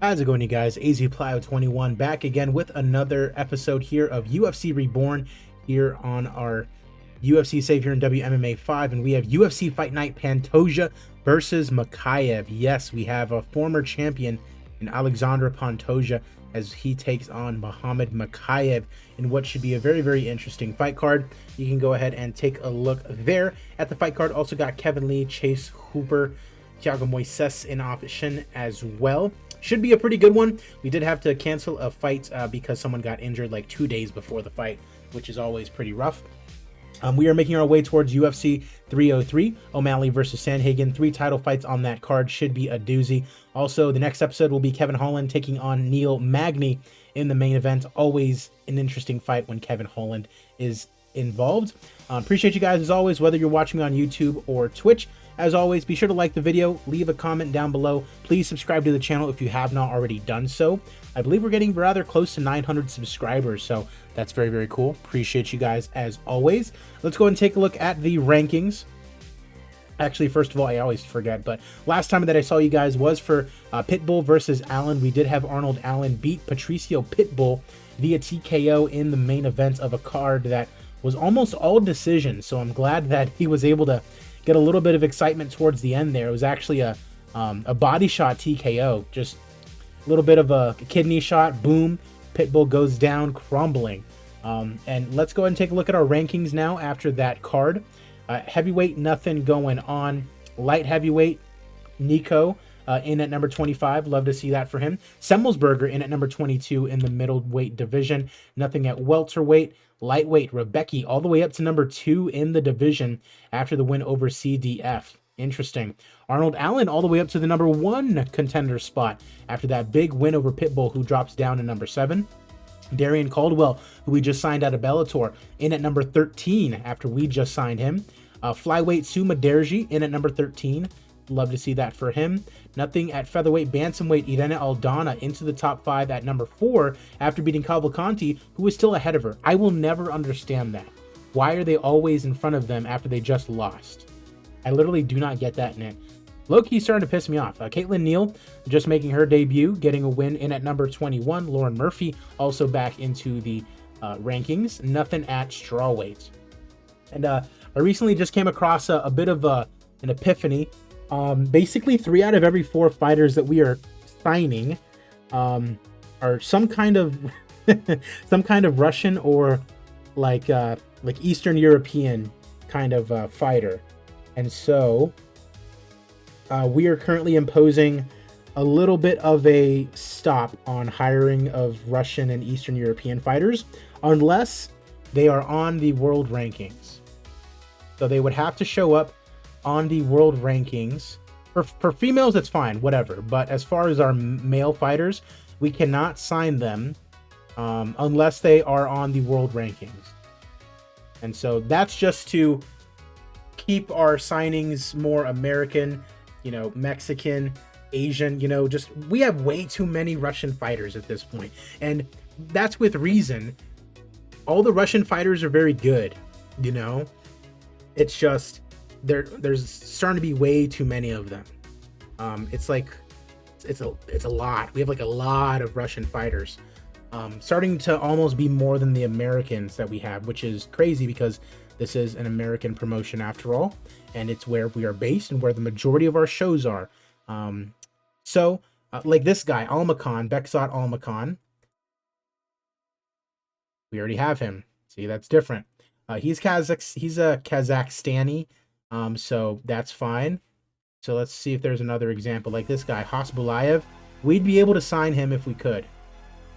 How's it going, you guys? AZPlyo21 back again with another episode here of UFC Reborn here on our UFC save here in WMMA 5, and we have UFC Fight Night Pantoja versus Mokaev. Yes, we have a former champion in Alexandre Pantoja as he takes on Muhammad Mokaev in what should be a very, very interesting fight card. You can go ahead and take a look there at the fight card. Also got Kevin Lee, Chase Hooper, Thiago Moises in option as well. Should be a pretty good one. We did have to cancel a fight because someone got injured like 2 days before the fight, which is always pretty rough. We are making our way towards UFC 303, O'Malley versus Sandhagen. 3 title fights on that card, should be a doozy. Also, the next episode will be Kevin Holland taking on Neil Magny in the main event. Always an interesting fight when Kevin Holland is involved. Appreciate you guys as always, whether you're watching on YouTube or Twitch. As always, be sure to like the video, leave a comment down below. Please subscribe to the channel if you have not already done so. I believe we're getting rather close to 900 subscribers, so that's very, very cool. Appreciate you guys as always. Let's go and take a look at the rankings. Actually, first of all, I always forget, but last time that I saw you guys was for Pitbull versus Allen. We did have Arnold Allen beat Patricio Pitbull via TKO in the main event of a card that was almost all decision, so I'm glad that he was able to get a little bit of excitement towards the end there. It was actually a body shot TKO, just a little bit of a kidney shot, boom, Pitbull goes down crumbling. And let's go ahead and take a look at our rankings now after that card. Heavyweight, nothing going on. Light heavyweight, Nico in at number 25. Love to see that for him. Semmelsberger in at number 22 in the middleweight division. Nothing at welterweight. Lightweight, Rebecki all the way up to number 2 in the division after the win over CDF. Interesting. Arnold Allen all the way up to the number 1 contender spot after that big win over Pitbull, who drops down to number 7. Darian Caldwell, who we just signed out of Bellator, in at number 13 after we just signed him. Flyweight Suma Derji in at number 13. Love to see that for him. Nothing at featherweight. Bantamweight Irene Aldana into the top 5 at number 4 after beating Cavalcanti, who is still ahead of her. I will never understand that. Why are they always in front of them after they just lost? I literally do not get that, Nick. Low-key starting to piss me off. Caitlin Neal just making her debut, getting a win in at number 21. Lauren Murphy also back into the rankings. Nothing at strawweight. And I recently just came across a bit of an epiphany. Basically 3 out of every 4 fighters that we are signing are some kind of some kind of Russian or like Eastern European kind of fighter. And so we are currently imposing a little bit of a stop on hiring of Russian and Eastern European fighters unless they are on the world rankings. So they would have to show up on the world rankings. For females, it's fine, whatever. But as far as our male fighters, we cannot sign them unless they are on the world rankings. And so that's just to keep our signings more American, Mexican, Asian, just we have way too many Russian fighters at this point. And that's with reason. All the Russian fighters are very good, It's just there's starting to be way too many of them. It's a lot. We have like a lot of Russian fighters, starting to almost be more than the Americans that we have, which is crazy because this is an American promotion after all, and it's where we are based and where the majority of our shows are. Like this guy, Almakan, Beksat Almakan. We already have him. See, that's different. He's a Kazakhstani. So that's fine. So let's see if there's another example like this guy, Hasbulayev. We'd be able to sign him if we could.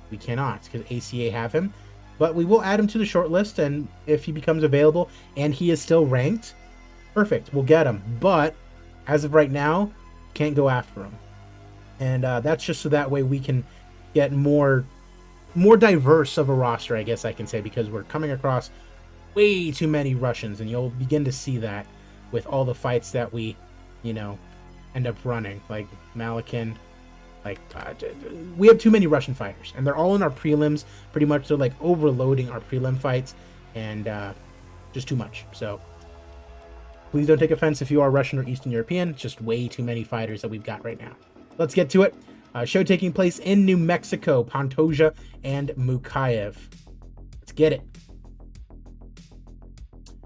We cannot because ACA have him, but we will add him to the short list, and if he becomes available and he is still ranked, perfect, we'll get him. But as of right now, can't go after him. And that's just so that way we can get more diverse of a roster, I guess I can say, because we're coming across way too many Russians, and you'll begin to see that with all the fights that we, end up running, like Malakin. We have too many Russian fighters, and they're all in our prelims. Pretty much, they're like overloading our prelim fights, and just too much. So please don't take offense if you are Russian or Eastern European. It's just way too many fighters that we've got right now. Let's get to it. Show taking place in New Mexico, Pantoja and Mokaev. Let's get it.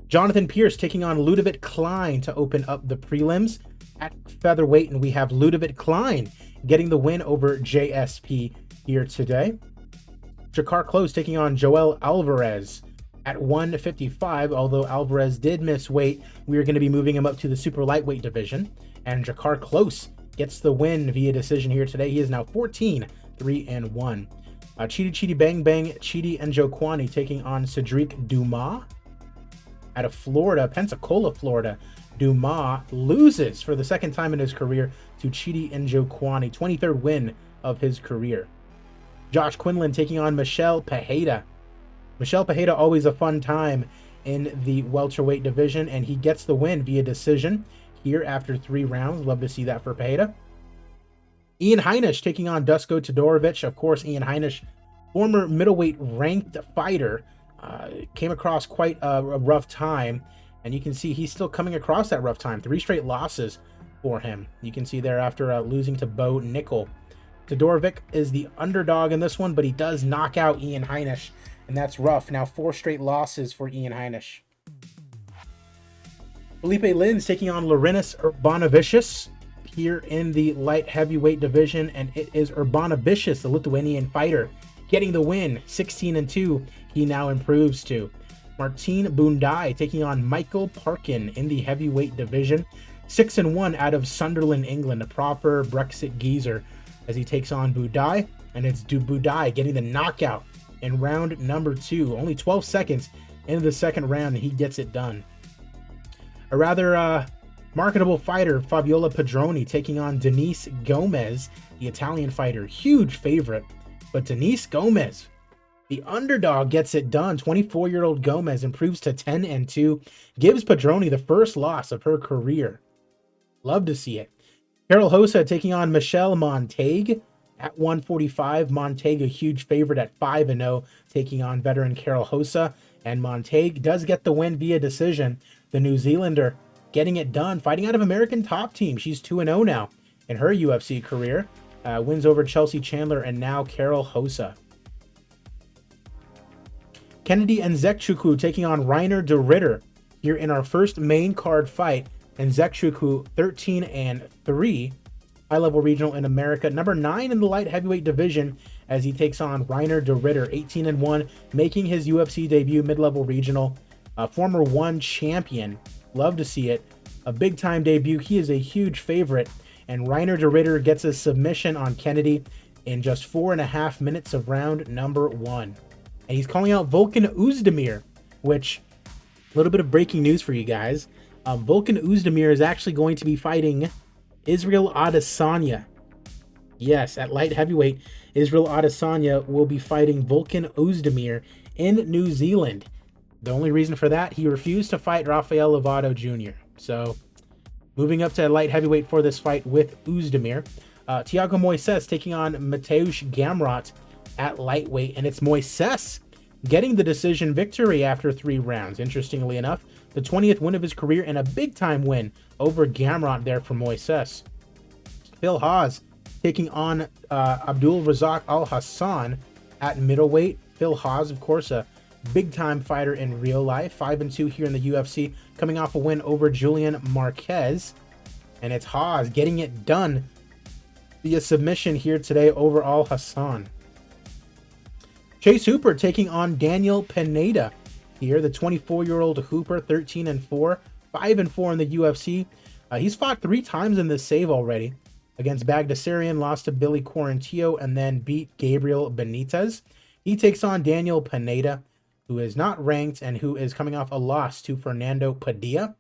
Jonathan Pierce taking on Ludovic Klein to open up the prelims at featherweight, and we have Ludovic Klein getting the win over JSP here today. Jakar Close taking on Joel Alvarez at 155. Although Alvarez did miss weight, we are going to be moving him up to the super lightweight division, and Jakar Close gets the win via decision here today. He is now 14-3-1. Chidi Chidi Bang Bang, Chidi and Joquani taking on Cedric Dumas out of Florida, Pensacola, Florida. Dumas loses for the second time in his career to Chidi and Joquani, 23rd win of his career. Josh Quinlan taking on Michel Pereira. Michel Pereira, always a fun time in the welterweight division, and he gets the win via decision here after 3 rounds. Love to see that for Pereira. Ian Heinisch taking on Dusko Todorovic. Of course, Ian Heinisch, former middleweight ranked fighter, came across quite a rough time, and you can see he's still coming across that rough time. 3 straight losses for him. You can see there after losing to Bo Nickel. Todorovic is the underdog in this one, but he does knock out Ian Heinisch, and that's rough. Now 4 straight losses for Ian Heinisch. Felipe Lins taking on Laurinus Urbanavicius here in the light heavyweight division, and it is Urbanavicius, the Lithuanian fighter, getting the win. 16-2 he now improves to. Martin Bundai taking on Michael Parkin in the heavyweight division. 6-1 out of Sunderland, England, a proper Brexit geezer as he takes on Budai, and it's Budai getting the knockout in round number 2. Only 12 seconds into the second round, and he gets it done. A rather marketable fighter, Fabiola Padroni, taking on Denise Gomez, the Italian fighter. Huge favorite, but Denise Gomez, the underdog, gets it done. 24-year-old Gomez improves to 10-2, gives Padroni the first loss of her career. Love to see it. Carol Hosa taking on Michelle Montague at 145. Montague, a huge favorite at 5-0, taking on veteran Carol Hosa. And Montague does get the win via decision. The New Zealander getting it done, fighting out of American Top Team. She's 2-0 now in her UFC career. Wins over Chelsea Chandler and now Carol Hosa. Kennedy and Nzechukwu taking on Reiner de Ritter here in our first main card fight. And Nzechukwu 13-3, high-level regional in America, number 9 in the light heavyweight division as he takes on Reiner de Ritter, 18-1, making his UFC debut, mid-level regional, former 1 champion. Love to see it. A big-time debut. He is a huge favorite, and Reiner de Ritter gets a submission on Kennedy in just 4.5 minutes of round number 1. And he's calling out Volkan Oezdemir, which, a little bit of breaking news for you guys. Volkan Oezdemir is actually going to be fighting Israel Adesanya. Yes, at light heavyweight, Israel Adesanya will be fighting Volkan Oezdemir in New Zealand. The only reason for that, he refused to fight Rafael Lovato Jr. So, moving up to light heavyweight for this fight with Oezdemir. Thiago Moises taking on Mateusz Gamrot at lightweight, and it's Moises getting the decision victory after 3 rounds. Interestingly enough, the 20th win of his career and a big-time win over Gamrot there for Moises. Phil Haas taking on Abdul Razak Al Hassan at middleweight. Phil Haas, of course, a big-time fighter in real life. 5-2 here in the UFC, coming off a win over Julian Marquez. And it's Haas getting it done via submission here today over Al Hassan. Chase Hooper taking on Daniel Pineda here. The 24-year-old Hooper, 13-4, 5-4 in the UFC. He's fought 3 times in this save already. Against Bagdasarian, lost to Billy Quarantillo, and then beat Gabriel Benitez. He takes on Daniel Pineda, who is not ranked and who is coming off a loss to Fernando Padilla.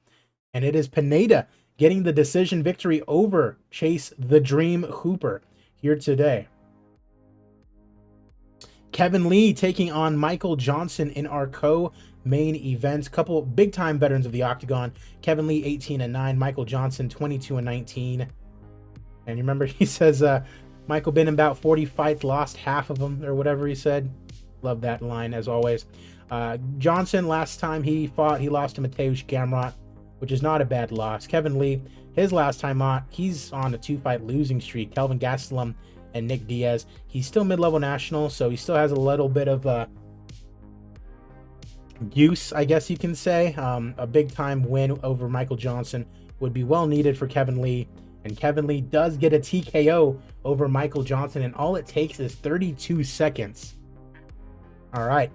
And it is Pineda getting the decision victory over Chase the Dream Hooper here today. Kevin Lee taking on Michael Johnson in our co-main event. Couple big-time veterans of the Octagon. Kevin Lee 18-9, Michael Johnson 22-19. And you remember he says Michael been in about 40 fights, lost half of them or whatever he said. Love that line as always. Johnson, last time he fought, he lost to Mateusz Gamrot, which is not a bad loss. Kevin Lee, his last time out, he's on a 2-fight losing streak. Kelvin Gastelum and Nick Diaz. He's still mid-level national, so he still has a little bit of use, I guess you can say. A big-time win over Michael Johnson would be well needed for Kevin Lee, and Kevin Lee does get a TKO over Michael Johnson, and all it takes is 32 seconds. All right,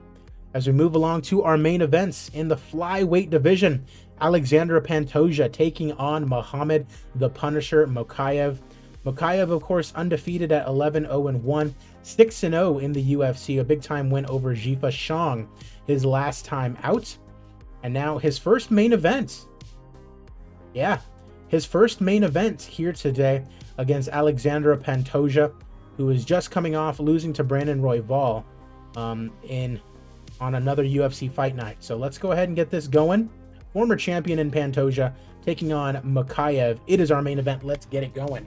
as we move along to our main events in the flyweight division, Alexandre Pantoja taking on Muhammad the Punisher Mokaev. Mokaev, of course, undefeated at 11-0-1, 6-0 in the UFC, a big-time win over Jifa Shang his last time out, and now his first main event. Yeah, his first main event here today against Alexandre Pantoja, who is just coming off losing to Brandon Royval on another UFC fight night. So let's go ahead and get this going. Former champion in Pantoja taking on Mokaev. It is our main event. Let's get it going.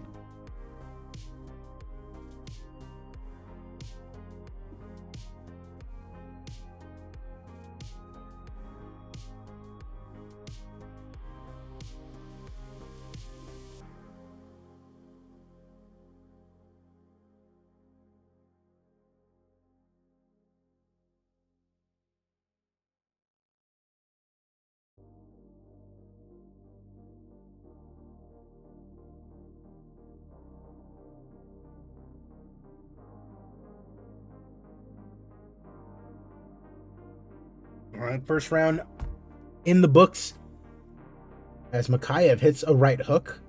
All right, first round in the books as Mokaev hits a right hook.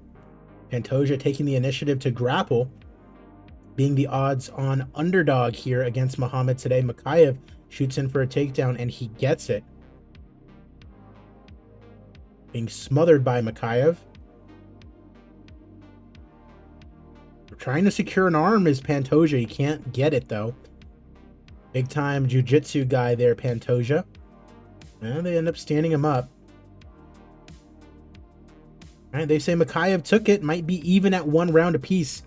Pantoja taking the initiative to grapple, being the odds-on underdog here against Muhammad today. Mokaev shoots in for a takedown, and he gets it. Being smothered by Mokaev. Trying to secure an arm is Pantoja. He can't get it, though. Big-time jiu-jitsu guy there, Pantoja. And they end up standing him up. All right, they say Mokaev took it. Might be even at 1 round apiece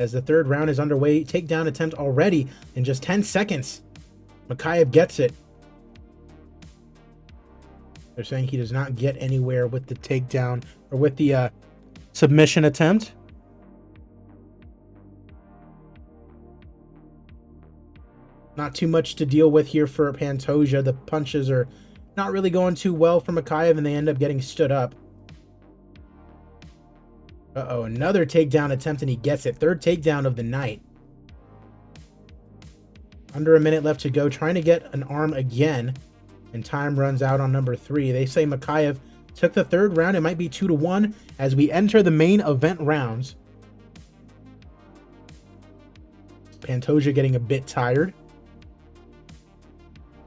as the third round is underway. Takedown attempt already in just 10 seconds. Mokaev gets it. They're saying he does not get anywhere with the takedown or with the submission attempt. Not too much to deal with here for Pantoja. The punches are not really going too well for Mokaev, and they end up getting stood up. Uh-oh, another takedown attempt, and he gets it. Third takedown of the night. Under a minute left to go, trying to get an arm again, and time runs out on number 3. They say Mokaev took the third round. It might be 2-1 as we enter the main event rounds. Pantoja getting a bit tired.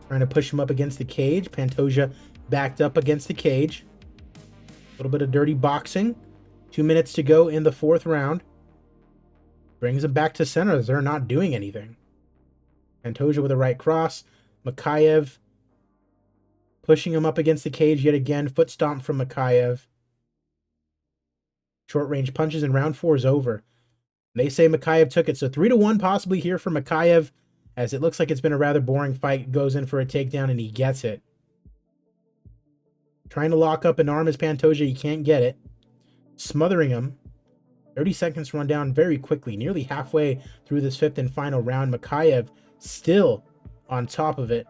Trying to push him up against the cage. Pantoja backed up against the cage. A little bit of dirty boxing. 2 minutes to go in the fourth round. Brings him back to center as they're not doing anything. Pantoja with a right cross. Mokaev pushing him up against the cage yet again. Foot stomp from Mokaev. Short range punches, and round 4 is over. They say Mokaev took it. So 3-1 possibly here for Mokaev, as it looks like it's been a rather boring fight. Goes in for a takedown, and he gets it. Trying to lock up an arm as Pantoja. He can't get it. Smothering him. 30 seconds run down very quickly. Nearly halfway through this fifth and final round. Mokaev still on top of it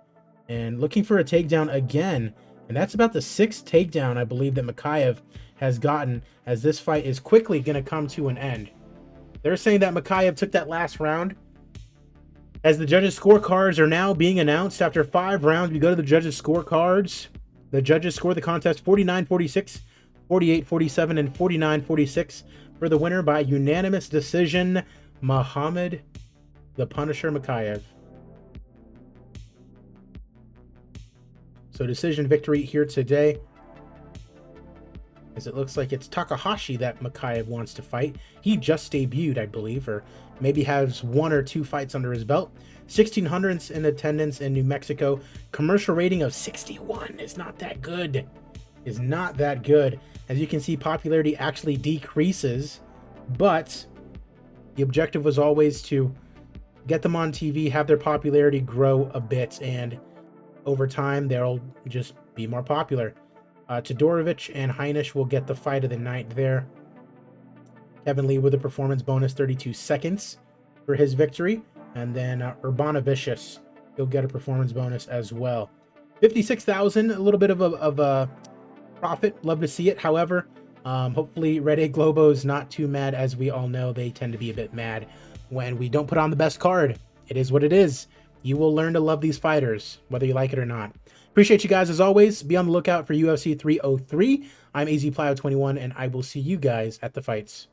and looking for a takedown again. And that's about the 6th takedown, I believe, that Mokaev has gotten, as this fight is quickly going to come to an end. They're saying that Mokaev took that last round. As the judges' scorecards are now being announced after 5 rounds, we go to the judges' scorecards. The judges score the contest 49-46, 48-47, and 49-46 for the winner by unanimous decision, Muhammad the Punisher Mokaev. So decision victory here today, as it looks like it's Takahashi that Mokaev wants to fight. He just debuted, I believe, or maybe has 1 or 2 fights under his belt. 1,600 in attendance in New Mexico. Commercial rating of 61 is not that good. Is not that good. As you can see, popularity actually decreases, but the objective was always to get them on TV, have their popularity grow a bit, and over time they'll just be more popular. Todorovic and Heinisch will get the fight of the night there. Kevin Lee with a performance bonus, 32 seconds for his victory. And then Urbana Vicious, he'll get a performance bonus as well. 56,000, a little bit of a profit. Love to see it. However, hopefully Red Egg Globo's not too mad. As we all know, they tend to be a bit mad when we don't put on the best card. It is what it is. You will learn to love these fighters, whether you like it or not. Appreciate you guys as always. Be on the lookout for UFC 303. I'm AZPlyo21, and I will see you guys at the fights.